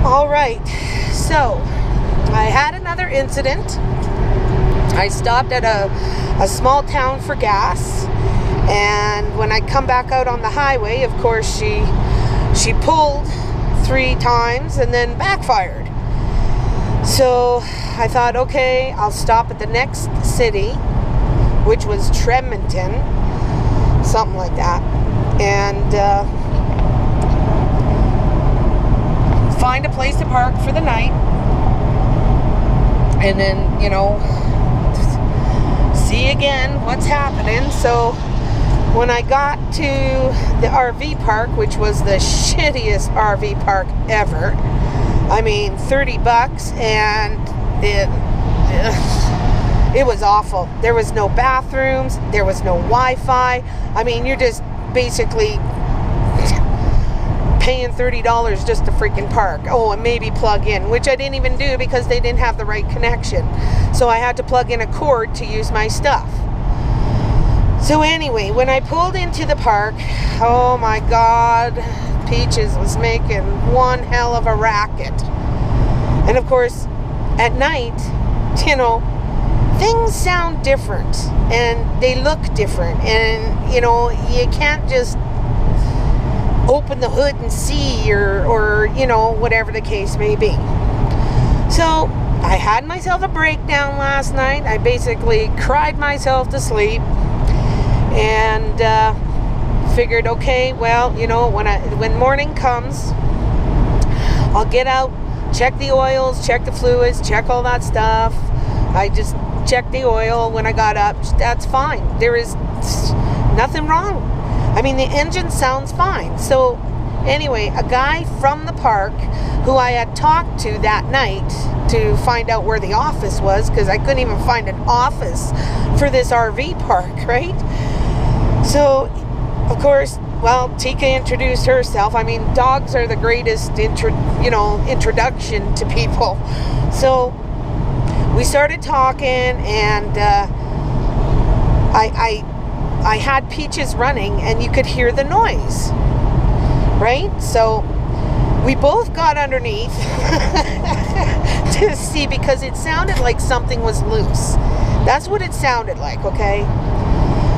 All right, so I had another incident. I stopped at a small town for gas, and when I come back out on the highway, of course, she pulled 3 times and then backfired. So I thought, okay, I'll stop at the next city, which was Tremonton, something like that, and find a place to park for the night, and then, you know, see again what's happening. So when I got to the RV park, which was the shittiest RV park ever, I mean, $30, and it was awful. There was no bathrooms, there was no Wi-Fi. I mean, you're just basically paying $30 just to freaking park. Oh, and maybe plug in, which I didn't even do because they didn't have the right connection. So I had to plug in a cord to use my stuff. So anyway, when I pulled into the park, oh my God, Peaches was making one hell of a racket. And of course, at night, you know, things sound different and they look different, and you know, you can't just open the hood and see, or you know, whatever the case may be. So I had myself a breakdown last night. I basically cried myself to sleep, and figured, okay, well, you know, when morning comes, I'll get out, check the oils, check the fluids, check all that stuff. I just checked the oil when I got up. That's fine. There is nothing wrong. I mean, the engine sounds fine. So anyway, a guy from the park who I had talked to that night to find out where the office was, because I couldn't even find an office for this RV park, right? So, of course, well, Tika introduced herself. I mean, dogs are the greatest introduction to people. So we started talking, and I had Peaches running, and you could hear the noise, right? So we both got underneath to see, because it sounded like something was loose. That's what it sounded like, okay?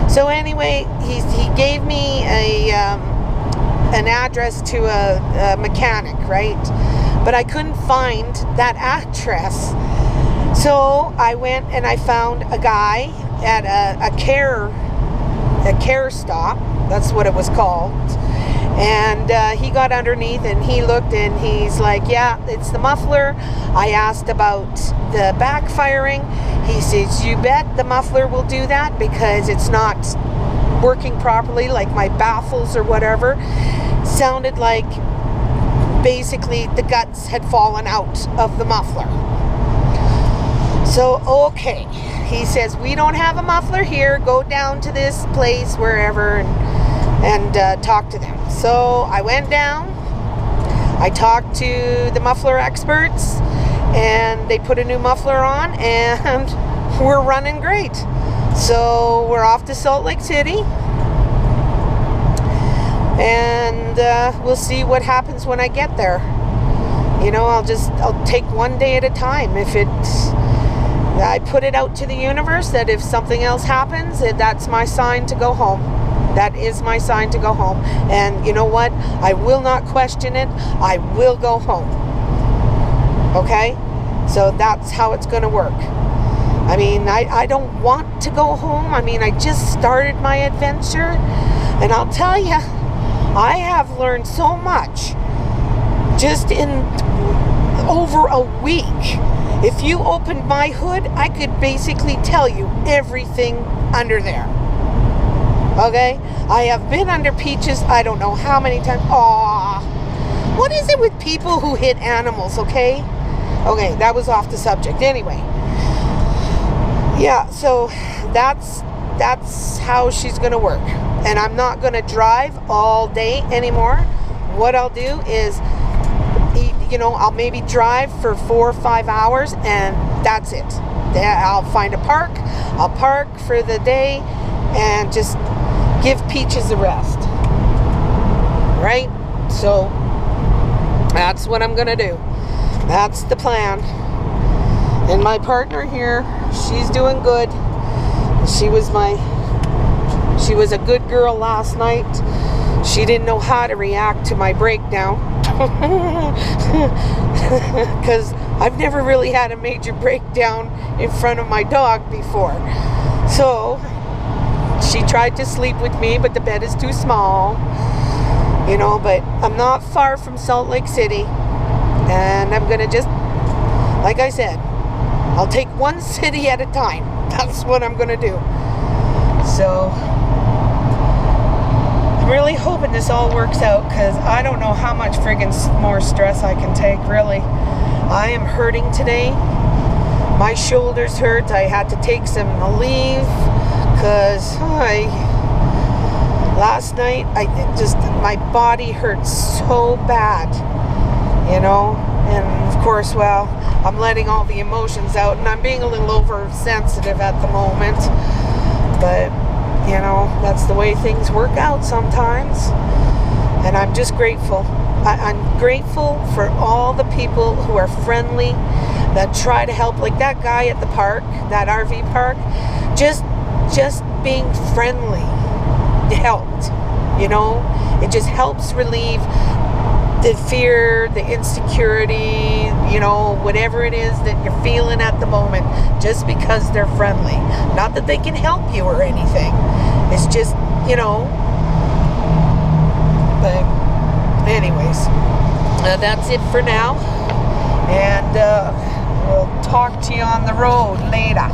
So anyway, he gave me an address to a mechanic, right? But I couldn't find that address. So I went and I found a guy at a care stop. That's what it was called. And he got underneath and he looked, and he's like, yeah, it's the muffler. I asked about the backfiring. He says, you bet the muffler will do that, because it's not working properly, like my baffles or whatever. Sounded like basically the guts had fallen out of the muffler. So, okay. He says, we don't have a muffler here. Go down to this place, wherever, and talk to them. So I went down. I talked to the muffler experts, and they put a new muffler on, and we're running great. So we're off to Salt Lake City, and we'll see what happens when I get there. You know, I'll take one day at a time. I put it out to the universe that if something else happens, that's my sign to go home. That is my sign to go home. And you know what? I will not question it. I will go home. Okay? So that's how it's going to work. I mean, I don't want to go home. I mean, I just started my adventure. And I'll tell you, I have learned so much just in over a week. If you opened my hood, I could basically tell you everything under there. Okay? I have been under Peaches, I don't know how many times. Aww. What is it with people who hit animals, okay? Okay, that was off the subject. Anyway. Yeah, so that's how she's going to work. And I'm not going to drive all day anymore. What I'll do is, you know, I'll maybe drive for 4 or 5 hours, and that's it. I'll find a park. I'll park for the day and just give Peaches a rest. Right? So That's what I'm gonna do. That's the plan. And my partner here, she's doing good. She was a good girl last night. She didn't know how to react to my breakdown. Because I've never really had a major breakdown in front of my dog before. So she tried to sleep with me, but the bed is too small. You know, but I'm not far from Salt Lake City. And I'm going to just, like I said, I'll take one city at a time. That's what I'm going to do. So I'm really hoping this all works out, because I don't know how much friggin' more stress I can take, really. I am hurting today. My shoulders hurt. I had to take some leave because last night my body hurt so bad, you know. And of course, well, I'm letting all the emotions out, and I'm being a little oversensitive at the moment. But, you know, that's the way things work out sometimes. And I'm just grateful. I'm grateful for all the people who are friendly, that try to help. Like that guy at the park, that RV park, just being friendly helped, you know. It just helps relieve the fear, the insecurity, you know, whatever it is that you're feeling at the moment, just because they're friendly. Not that they can help you or anything. It's just, you know. But anyways, that's it for now. And we'll talk to you on the road later.